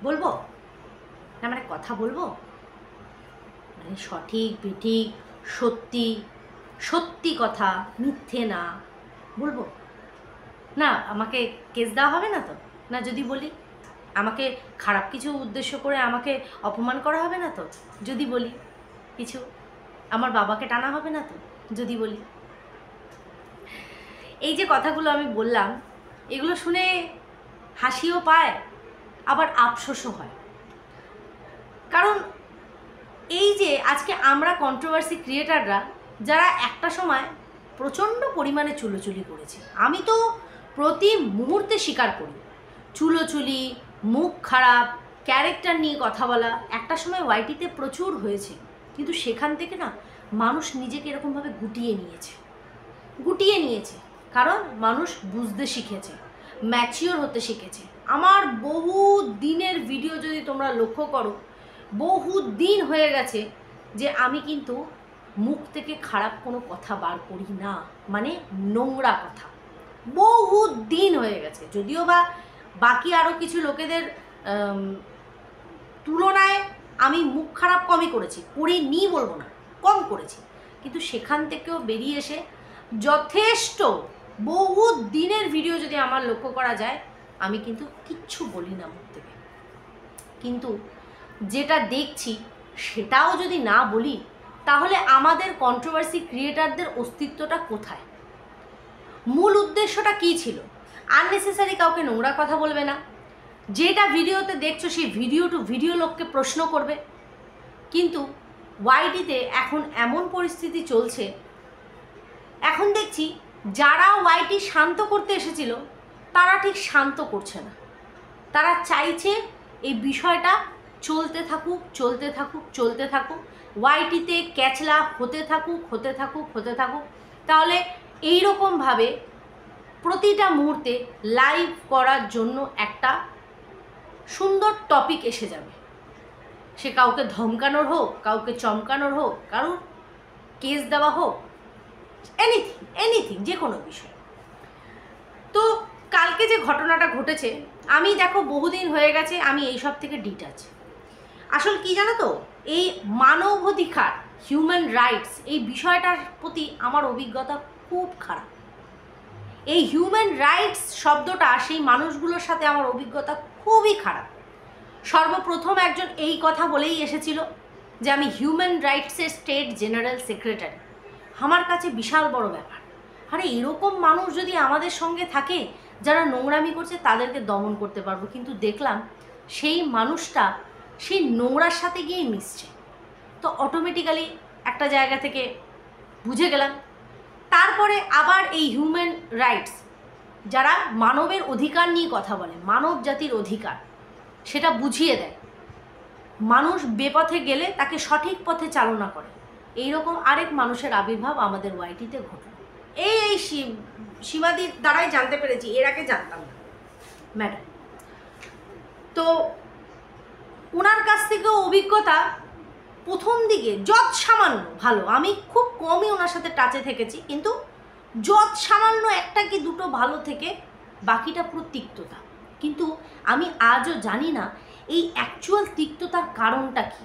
বলবো না, মানে কথা বলবো, মানে সঠিক বেঠিক, সত্যি সত্যি কথা, মিথ্যে না, বলবো না? আমাকে কেস দেওয়া হবে না তো? না যদি বলি আমাকে খারাপ কিছু উদ্দেশ্য করে আমাকে অপমান করা হবে না তো যদি বলি কিছু? আমার বাবাকে টানা হবে না তো যদি বলি? এই যে কথাগুলো আমি বললাম, এগুলো শুনে হাসিও পায়, আবার আফসোসও হয়। কারণ এই যে আজকে আমরা কন্ট্রোভার্সি ক্রিয়েটাররা, যারা একটা সময় প্রচণ্ড পরিমাণে চুলোচুলি করেছি, আমি তো প্রতি মুহূর্তে স্বীকার করি, চুলোচুলি, মুখ খারাপ, ক্যারেক্টার নিয়ে কথা বলা একটা সময় ওয়াইটিতে প্রচুর হয়েছে। কিন্তু সেখান থেকে না মানুষ নিজেকে এরকমভাবে গুটিয়ে নিয়েছে, কারণ মানুষ বুঝতে শিখেছে, ম্যাচিওর হতে শিখেছে। আমার বহু দিনের ভিডিও যদি তোমরা লক্ষ্য করো, বহু দিন হয়ে গেছে যে আমি কিন্তু মুখ থেকে খারাপ কোনো কথা বার করি না, মানে নোংরা কথা। বহু দিন হয়ে গেছে, যদিও বা বাকি আরও কিছু লোকেদের তুলনায় আমি মুখ খারাপ কমই করিনি বলবো না, কম করেছি, কিন্তু সেখান থেকেও বেরিয়ে এসে যথেষ্ট বহু দিনের ভিডিও যদি আমার লক্ষ্য করা যায়, আমি কিন্তু কিচ্ছু বলি না মুখ থেকে। কিন্তু যেটা দেখছি সেটাও যদি না বলি, তাহলে আমাদের কন্ট্রোভার্সি ক্রিয়েটারদের অস্তিত্বটা কোথায়? মূল উদ্দেশ্যটা কী ছিল? আননেসেসারি কাউকে নোংরা কথা বলবে না, যেটা ভিডিওতে দেখছো সেই ভিডিও টু ভিডিও লোককে প্রশ্ন করবে। কিন্তু ওয়াইটিতে এখন এমন পরিস্থিতি চলছে, এখন দেখছি যারা ওয়াইটি শান্ত করতে এসেছিল তারা ঠিক শান্ত করছে না, তারা চাইছে এই বিষয়টা চলতে থাকুক, ওয়াইটিতে ক্যাচলা হতে থাকুক। তাহলে এইরকমভাবে প্রতিটা মুহূর্তে লাইভ করার জন্য একটা সুন্দর টপিক এসে যাবে। সে কাউকে ধমকানোর হোক, কাউকে চমকানোর হোক, কারুর কেস দেওয়া হোক, এনিথিং, যে কোনো বিষয়। তো কালকে যে ঘটনাটা ঘটেছে, আমি দেখো বহুদিন হয়ে গেছে আমি এইসব থেকে ডিটাচ। আসল কি জানো তো, এই মানবাধিকার, হিউম্যান রাইটস, এই বিষয়টার প্রতি আমার অভিজ্ঞতা খুব খারাপ। এই হিউম্যান রাইটস শব্দটা, সেই মানুষগুলোর সাথে আমার অভিজ্ঞতা খুবই খারাপ। সর্বপ্রথম একজন এই কথা বলেই এসেছিল যে আমি হিউম্যান রাইটসের স্টেট জেনারেল সেক্রেটারি। আমার কাছে বিশাল বড় ব্যাপার। আরে এরকম মানুষ যদি আমাদের সঙ্গে থাকে, যারা নোংরামি করছে, তাদেরকে দমন করতে পারবো। কিন্তু দেখলাম সেই মানুষটা সেই নোংরার সাথে গিয়ে মিশছে। তো অটোমেটিক্যালি একটা জায়গা থেকে বুঝে গেলাম। তারপরে আবার এই হিউম্যান রাইটস, যারা মানবের অধিকার নিয়ে কথা বলে, মানব জাতির অধিকার, সেটা বুঝিয়ে দেয়, মানুষ বেপথে গেলে তাকে সঠিক পথে চালনা করে, এইরকম আরেক মানুষের আবির্ভাব আমাদের ওয়াইটিতে ঘটল। এই সীমাদির দ্বারাই জানতে পেরেছি, এর আগে জানতাম না ম্যাডাম। তো ওনার কাছ থেকেও অভিজ্ঞতা প্রথম দিকে যৎ সামান্য ভালো, আমি খুব কমই ওনার সাথে টাচে থেকেছি, কিন্তু যৎ সামান্য একটা কি দুটো ভালো থেকে বাকিটা পুরো তিক্ততা। কিন্তু আমি আজও জানি না এই অ্যাকচুয়াল তিক্ততার কারণটা কি,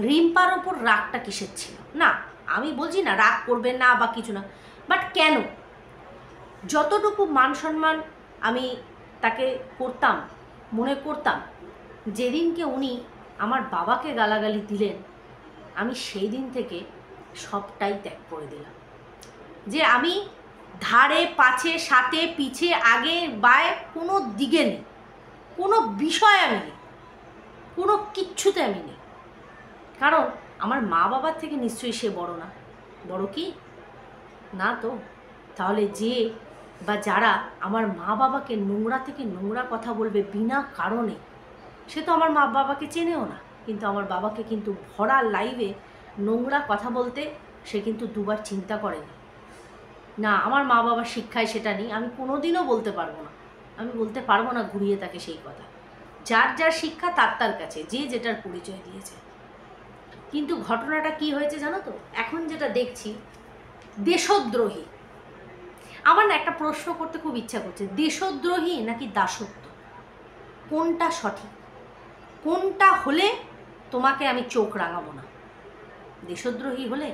রিম্পার ওপর রাগটা কিসের ছিল। না, আমি বলছি না রাগ করবেন না বা কিছু না, বাট কেন? যতটুকু মান সম্মান আমি তাকে করতাম, মনে করতাম, যেদিনকে উনি আমার বাবাকে গালাগালি দিলেন, আমি সেই দিন থেকে সবটাই ত্যাগ করে দিলাম। যে আমি ধারে পাছে, সাথে পিছে, আগে বায়ে কোনো দিকে নেই, কোনো বিষয় আমি নেই, কোনো কিচ্ছুতে আমি নেই। কারণ আমার মা বাবার থেকে নিশ্চয়ই সে বড় না। বড় কি না তো? তাহলে যে বা যারা আমার মা বাবাকে নোংরা থেকে নোংরা কথা বলবে বিনা কারণে, সে তো আমার মা বাবাকে চেনেও না। কিন্তু আমার বাবাকে কিন্তু ভরা লাইভে নোংরা কথা বলতে সে কিন্তু দুবার চিন্তা করেনি। না, আমার মা বাবার শিক্ষায় সেটা নেই, আমি কোনো দিনও বলতে পারবো না, আমি বলতে পারবো না ঘুরিয়ে তাকে সেই কথা। যার যার শিক্ষা তার তার কাছে, যে যেটার পরিচয় দিয়েছে। কিন্তু ঘটনাটা কি হয়েছে জানো তো? এখন যেটা দেখছি, দেশদ্রোহী। আমার না একটা প্রশ্ন করতে খুব ইচ্ছা করছে, দেশদ্রোহী নাকি দাসত্ব, কোনটা সঠিক? কোনটা হলে তোমাকে আমি চোখ রাঙাবো না, দেশদ্রোহী হলে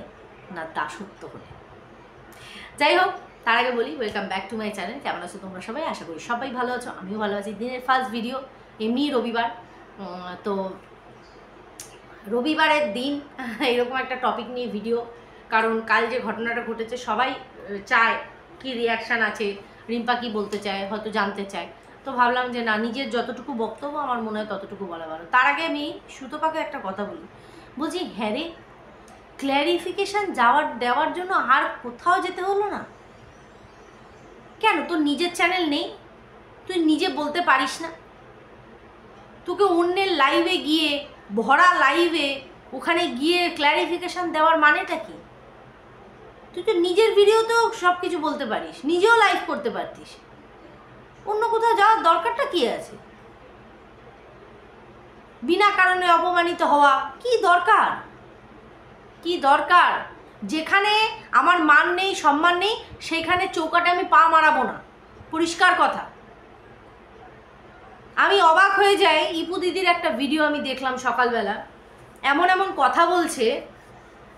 না দাসত্ব হলে। যাই হোক, তার আগে বলি welcome back to my channel. কেমন আছো তোমরা সবাই? আশা করি সবাই ভালো আছো, আমিও ভালো আছি। দিনের ফার্স্ট ভিডিও, এমনি রবিবার, তো রবিবারের দিন এরকম একটা টপিক নিয়ে ভিডিও, কারণ কাল যে ঘটনাটা ঘটেছে সবাই চায় কি রিয়াকশান আছে, রিম্পা কী বলতে চায়, হয়তো জানতে চায়। তো ভাবলাম যে না, নিজের যতটুকু বক্তব্য আমার মনে হয় ততটুকু বলা ভালো। তার আগে আমি সুতপাকে একটা কথা বলছি হ্যাঁ রে, ক্ল্যারিফিকেশান দেওয়ার জন্য আর কোথাও যেতে হলো না কেন? তোর নিজের চ্যানেল নেই? তুই নিজে বলতে পারিস না? তোকে অন্যের লাইভে গিয়ে, ভরা লাইভে ওখানে গিয়ে ক্ল্যারিফিকেশান দেওয়ার মানেটা কি? তুই তো নিজের ভিডিওতেও সব কিছু বলতে পারিস, নিজেও লাইভ করতে পারতিস, অন্য কোথাও যাওয়ার দরকারটা কি আছে? বিনা কারণে অপমানিত হওয়া কি দরকার? কি দরকার? যেখানে আমার মান নেই, সম্মান নেই, সেখানে চৌকাটে আমি পা মারাবো না, পরিষ্কার কথা। আমি অবাক হয়ে যাই, ইপু দিদির একটা ভিডিও আমি দেখলাম সকালবেলা, এমন এমন কথা বলছে।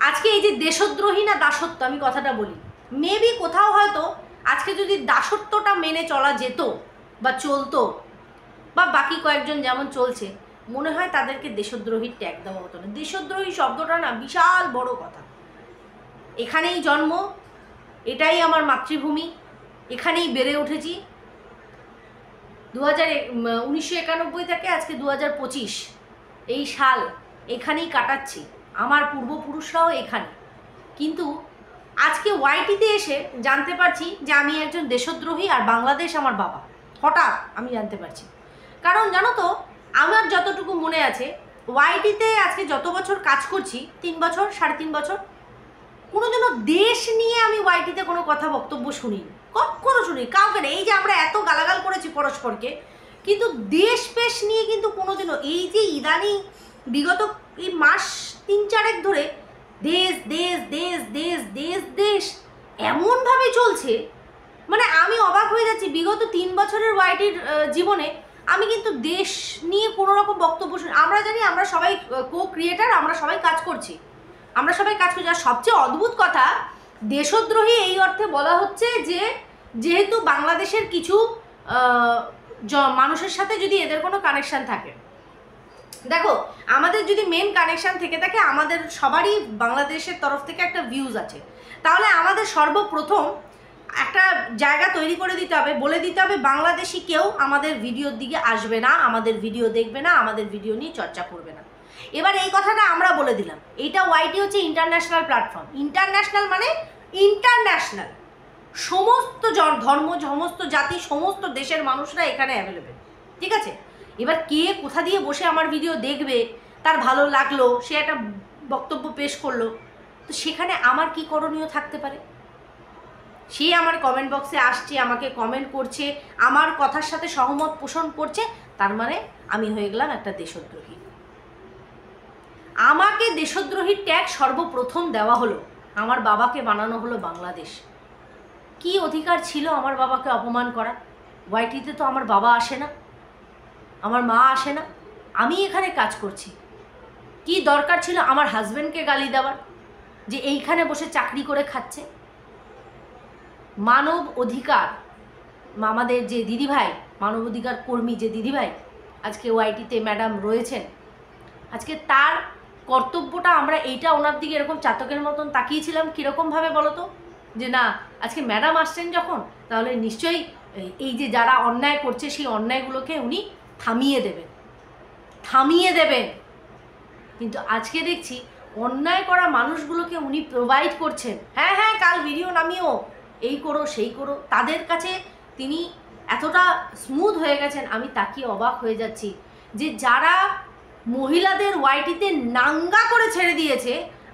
আজকে এই যে দেশদ্রোহী না দাসত্ব, আমি কথাটা বলি, মেবি কোথাও হয়তো আজকে যদি দাসত্বটা মেনে চলা যেত বা চলতো, বা বাকি কয়েকজন যেমন চলছে, মনে হয় তাদেরকে দেশদ্রোহীর ট্যাগ দেওয়া হতো না। দেশদ্রোহী শব্দটা না বিশাল বড় কথা। এখানেই জন্ম, এটাই আমার মাতৃভূমি, এখানেই বেড়ে উঠেছি। 1991 থেকে আজকে 2025 এই সাল এখানেই কাটাচ্ছি, আমার পূর্বপুরুষরাও এখানে। কিন্তু আজকে ওয়াইটিতে এসে জানতে পারছি যে আমি একজন দেশদ্রোহী আর বাংলাদেশ আমার বাবা। হঠাৎ আমি জানতে পারছি, কারণ জানো তো, আমার যতটুকু মনে আছে ওয়াইটিতে আজকে যত বছর কাজ করছি, 3 বছর 3.5 বছর, কোনোদিনও দেশ নিয়ে আমি ওয়াইটিতে কোনো কথা বক্তব্য শুনিনি, কখনো শুনি কাউকে না। এই যে আমরা এত গালাগাল করেছি পরস্পরকে, কিন্তু দেশ পেশ নিয়ে কিন্তু কোনোদিনও, এই যে ইদানিং বিগত এই মাস 3-4 ধরে দেশ দেশ দেশ দেশ দেশ দেশ এমনভাবে চলছে, মানে আমি অবাক হয়ে যাচ্ছি। বিগত 3 বছরের ওয়াইটির জীবনে আমি কিন্তু দেশ নিয়ে কোনো রকম বক্তব্য শুনি। আমরা জানি আমরা সবাই কো ক্রিয়েটার, আমরা সবাই কাজ করছি, আর সবচেয়ে অদ্ভুত কথা, দেশদ্রোহী এই অর্থে বলা হচ্ছে যে যেহেতু বাংলাদেশের কিছু মানুষের সাথে যদি এদের কোনো কানেকশান থাকে, দেখো আমাদের যদি মেন কানেকশান থেকে থাকে, আমাদের সবারই বাংলাদেশের তরফ থেকে একটা ভিউজ আছে, তাহলে আমাদের সর্বপ্রথম একটা জায়গা তৈরি করে দিতে হবে, বলে দিতে হবে বাংলাদেশি কেউ আমাদের ভিডিওর দিকে আসবে না, আমাদের ভিডিও দেখবে না, আমাদের ভিডিও নিয়ে চর্চা করবে না। এবার এই কথাটা আমরা বলে দিলাম। এইটা ওয়াইটি হচ্ছে ইন্টারন্যাশনাল প্ল্যাটফর্ম। ইন্টারন্যাশনাল মানে ইন্টারন্যাশনাল, সমস্ত ধর্ম, সমস্ত জাতি, সমস্ত দেশের মানুষরা এখানে অ্যাভেলেবেল, ঠিক আছে? এবার কে কোথা দিয়ে বসে আমার ভিডিও দেখবে, তার ভালো লাগলো, সে একটা বক্তব্য পেশ করলো, তো সেখানে আমার কি করণীয় থাকতে পারে? সে আমার কমেন্ট বক্সে আসছে, আমাকে কমেন্ট করছে, আমার কথার সাথে সহমত পোষণ করছে, তার মানে আমি হয়ে গেলাম একটা দেশদ্রোহী। আমাকে দেশদ্রোহীর ট্যাগ সর্বপ্রথম দেওয়া হলো, আমার বাবাকে বানানো হলো বাংলাদেশ। কি অধিকার ছিল আমার বাবাকে অপমান করা? ওয়াইটিতে তো আমার বাবা আসে না, আমার মা আসে না, আমি এখানে কাজ করছি। কি দরকার ছিল আমার হাজব্যান্ডকে গালি দেওয়ার, যে এইখানে বসে চাকরি করে খাচ্ছে? মানব অধিকার, আমাদের যে দিদিভাই, মানব অধিকার কর্মী যে দিদিভাই আজকে ওয়াইটিতে ম্যাডাম রয়েছেন, আজকে তার কর্তব্যটা আমরা এইটা ওনার দিকে এরকম চাতকের মতন তাকিয়েছিলাম। কীরকমভাবে বলো তো, যে না আজকে ম্যাডাম আসছেন যখন, তাহলে নিশ্চয়ই এই যে যারা অন্যায় করছে সেই অন্যায়গুলোকে উনি থামিয়ে দেবেন। কিন্তু আজকে দেখছি অন্যায় করা মানুষগুলোকে উনি প্রোভাইড করছেন। হ্যাঁ হ্যাঁ, কাল ভিডিও নামিও, এই করো সেই করো, তাদের কাছে তিনি এতটা স্মুথ হয়ে গেছেন, আমি তাকিয়ে অবাক হয়ে যাচ্ছি যে যারা মহিলাদের ওয়াইটিতে নাঙ্গা করে ছেড়ে দিয়েছে,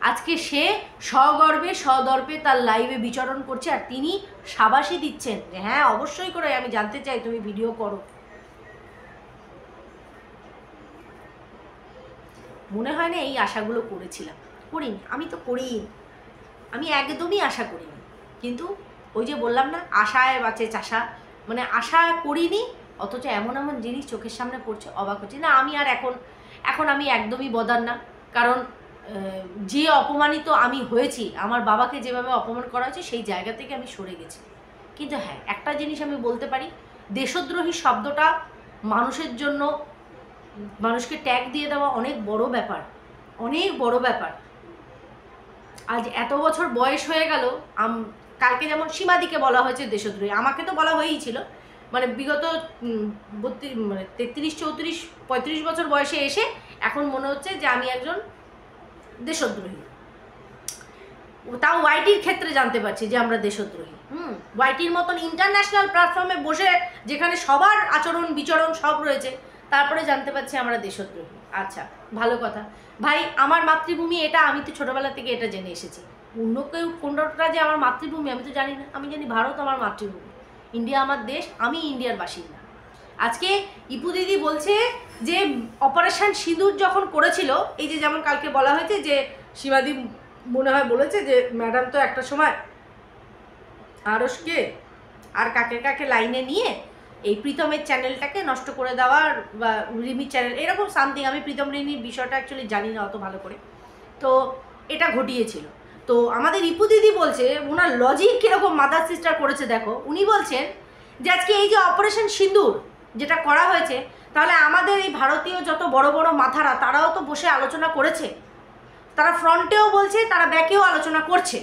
আজকে সে সগর্বে সদর্পে তার লাইভে বিচরণ করছে, আর তিনি সাবাসী দিচ্ছেন যে হ্যাঁ অবশ্যই করে, আমি জানতে চাই তুমি ভিডিও করো। মনে হয় না এই আশাগুলো করিনি, আমি তো করিনি, আমি একদমই আশা করিনি। কিন্তু ওই যে বললাম না, আশায় বাঁচে চাষা, মানে আশা করিনি, অথচ এমন এমন জিনিস চোখের সামনে পড়ছে, অবাক হচ্ছে। না আমি আর এখন আমি একদমই বদার না, কারণ যে অপমানিত আমি হয়েছি, আমার বাবাকে যেভাবে অপমান করা হয়েছে সেই জায়গা থেকে আমি সরে গেছি। কিন্তু হ্যাঁ, একটা জিনিস আমি বলতে পারি, দেশদ্রোহী শব্দটা মানুষের জন্য, মানুষকে ট্যাগ দিয়ে দেওয়া অনেক বড় ব্যাপার, অনেক বড় ব্যাপার। আজ এত বছর বয়স হয়ে গেল, কালকে যেমন সীমাদিকে বলা হয়েছে দেশদ্রোহী, আমাকে তো বলা হয়েই ছিল, মানে বিগত 33, 34, 35 বছর বয়সে এসে এখন মনে হচ্ছে যে আমি একজন দেশদ্রোহী। তাও ওয়াইটির ক্ষেত্রে জানতে পারছি যে আমরা দেশদ্রোহী। ওয়াইটির মতন ইন্টারন্যাশনাল প্ল্যাটফর্মে বসে যেখানে সবার আচরণ বিচরণ সব রয়েছে, তারপরে জানতে পারছি আমরা দেশদ্রোহী। আচ্ছা, ভালো কথা ভাই, আমার মাতৃভূমি এটা, আমি তো ছোটোবেলা থেকে এটা জেনে এসেছি। অন্য কেউ কোনটা যে আমার মাতৃভূমি আমি তো জানি না, আমি জানি ভারত আমার মাতৃভূমি, ইন্ডিয়া আমার দেশ, আমি ইন্ডিয়ার বাসিন্দা। আজকে ইপু দিদি বলছে যে অপারেশন সিঁদুর যখন করেছিল, এই যে যেমন কালকে বলা হয়েছে যে সীমাদি মনে হয় বলেছে যে ম্যাডাম তো একটা সময় আরশকে আর কাকে কাকে লাইনে নিয়ে এই প্রীতমের চ্যানেলটাকে নষ্ট করে দেওয়ার, বা রিমির চ্যানেল এরকম সামথিং, আমি প্রীতম রিমির বিষয়টা অ্যাকচুয়ালি জানি না অত ভালো করে, তো এটা ঘটিয়েছিল। তো আমাদের ইপু দিদি বলছে, ওনার লজিক কীরকম মাদার সিস্টার করেছে দেখো, উনি বলছেন যে আজকে এই যে অপারেশন সিঁদুর যেটা করা হয়েছে, তাহলে আমাদের এই ভারতীয় যত বড় বড় মাথারা তারাও তো বসে আলোচনা করেছে, তারা ফ্রন্টেও বলছে, তারা ব্যাকেও আলোচনা করছে।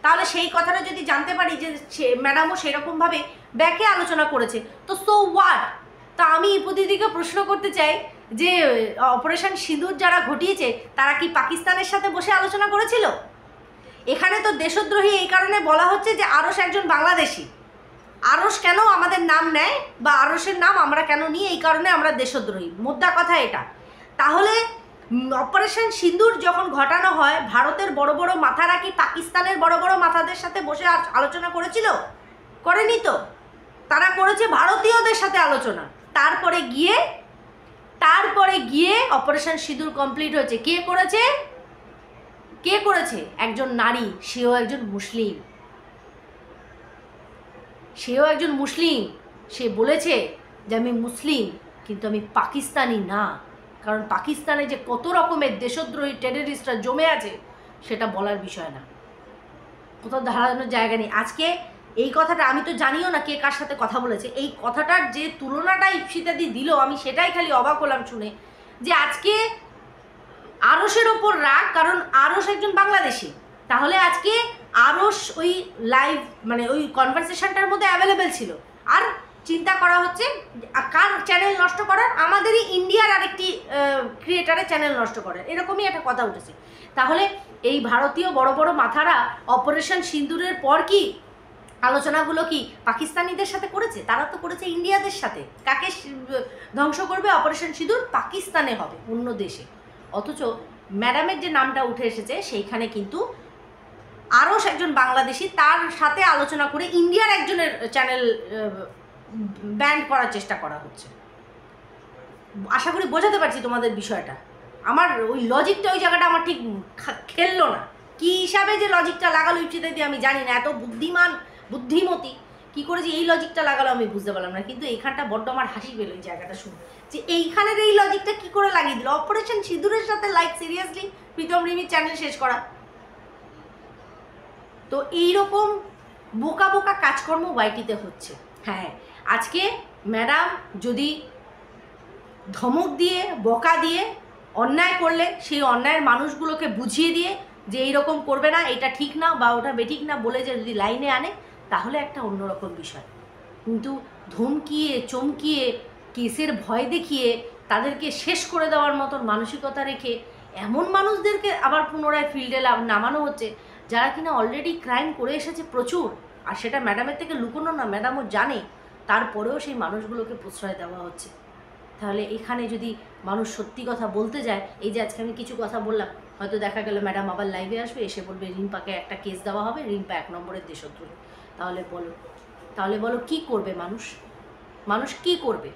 তাহলে সেই কথাটা যদি জানতে পারি যে ম্যাডামও সেরকমভাবে ব্যাকে আলোচনা করেছে, তো সো হোয়াট। তা আমি ইপু দিদিকে প্রশ্ন করতে চাই যে অপারেশন সিঁদুর যারা ঘটিয়েছে তারা কি পাকিস্তানের সাথে বসে আলোচনা করেছিল? এখানে তো দেশদ্রোহী এই কারণে বলা হচ্ছে যে আরশ একজন বাংলাদেশি, আরশ কেন আমাদের নাম নেয় বা আরশের নাম আমরা কেন নিই, এই কারণে আমরা দেশদ্রোহী, মোদ্দা কথা এটা। তাহলে অপারেশন সিঁদুর যখন ঘটানো হয়, ভারতের বড় বড় মাথারা কি পাকিস্তানের বড় বড় মাথাদের সাথে বসে আলোচনা করেছিল? করেনি তো, তারা করেছে ভারতীয়দের সাথে আলোচনা। তারপরে গিয়ে অপারেশন সিঁদুর কমপ্লিট হয়েছে। কে করেছে? একজন নারী, সেও একজন মুসলিম। সে বলেছে যে আমি মুসলিম, কিন্তু আমি পাকিস্তানি না, কারণ পাকিস্তানে যে কত রকমের দেশদ্রোহী টেররিস্টরা জমে আছে সেটা বলার বিষয় না, কোথাও ধারানোর জায়গা নেই। আজকে এই কথাটা আমি তো জানিও না কে কার সাথে কথা বলেছে, এই কথাটার যে তুলনাটা ইপসিতাদি দিল, আমি সেটাই খালি অবাক হলাম শুনে, যে আজকে আরশের ওপর রাগ, কারণ আরশ একজন বাংলাদেশি। তাহলে আজকে আরশ ওই লাইভ মানে ওই কনভারসেশনটার মধ্যে অ্যাভেলেবেল ছিল, আর চিন্তা করা হচ্ছে কার চ্যানেল নষ্ট করার, আমাদেরই ইন্ডিয়ার আরেকটি ক্রিয়েটারের চ্যানেল নষ্ট করার, এরকমই একটা কথা উঠেছে। তাহলে এই ভারতীয় বড় বড় মাথারা অপারেশন সিঁদুরের পর কি আলোচনাগুলো কি পাকিস্তানিদের সাথে করেছে? তারা তো করেছে ইন্ডিয়াদের সাথে। কাকে ধ্বংস করবে অপারেশন সিঁদুর? পাকিস্তানে হবে, অন্য দেশে। অথচ ম্যাডামের যে নামটা উঠে এসেছে সেইখানে কিন্তু আরশ একজন বাংলাদেশি, তার সাথে আলোচনা করে ইন্ডিয়ার একজনের চ্যানেল ব্যান করার চেষ্টা করা হচ্ছে। আশা করি বোঝাতে পারছি তোমাদের বিষয়টা। আমার ওই লজিকটা, ওই জায়গাটা আমার ঠিক খেললো না। কী হিসাবে যে লজিকটা লাগালো ইপসিতাদি আমি জানি না, এত বুদ্ধিমতী কী করে যে এই লজিকটা লাগালো আমি বুঝতে পারলাম না। কিন্তু এইখানটা বড্ড আমার হাসি পেল এই জায়গাটা শুনে, যে এইখানের এই লজিকটা কী করে লাগিয়ে দিল অপারেশন সিঁদুরের সাথে। লাইক সিরিয়াসলি, প্রীতম রিমির চ্যানেল শেষ করা। তো এইরকম বোকা বোকা কাজকর্ম ওয়াইটিতে হচ্ছে। হ্যাঁ, আজকে ম্যাডাম যদি ধমক দিয়ে, বকা দিয়ে, অন্যায় করলে সেই অন্যায়ের মানুষগুলোকে বুঝিয়ে দিয়ে যে এইরকম করবে না, এটা ঠিক না বা ওটা বেঠিক না বলে যে যদি লাইনে আনে, তাহলে একটা অন্যরকম বিষয়। কিন্তু ধমকিয়ে, চমকিয়ে, কেসের ভয় দেখিয়ে তাদেরকে শেষ করে দেওয়ার মতন মানসিকতা রেখে এমন মানুষদেরকে আবার পুনরায় ফিল্ডে নামানো হচ্ছে যারা কিনা অলরেডি ক্রাইম করে এসেছে প্রচুর, আর সেটা ম্যাডামের থেকে লুকোনো না, ম্যাডামও জানে, তারপরেও সেই মানুষগুলোকে প্রশ্রয় দেওয়া হচ্ছে। তাহলে এখানে যদি মানুষ সত্যি কথা বলতে যায়, এই যে আজকে আমি কিছু কথা বললাম, হয়তো দেখা গেল ম্যাডাম আবার লাইভে আসবে, এসে বলবে রিম্পাকে একটা কেস দেওয়া হবে, রিম্পা 1 নম্বরের দেশদ্রোহী। তাহলে বলো কি করবে মানুষ কি করবে?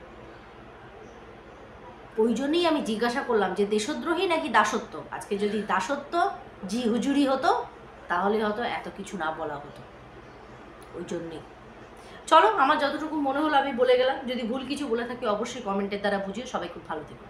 ওই জন্যই আমি জিজ্ঞাসা করলাম যে দেশদ্রোহী নাকি দাসত্ব। আজকে যদি দাসত্ব জি হুজুরি হতো তাহলে হয়তো এত কিছু না বলা হতো। ওই জন্যেই চলো, আমার যতটুকু মনে হলো আমি বলে গেলাম। যদি ভুল কিছু বলে থাকি অবশ্যই কমেন্টের দ্বারা বুঝিয়ে। সবাই খুব ভালো থেকো।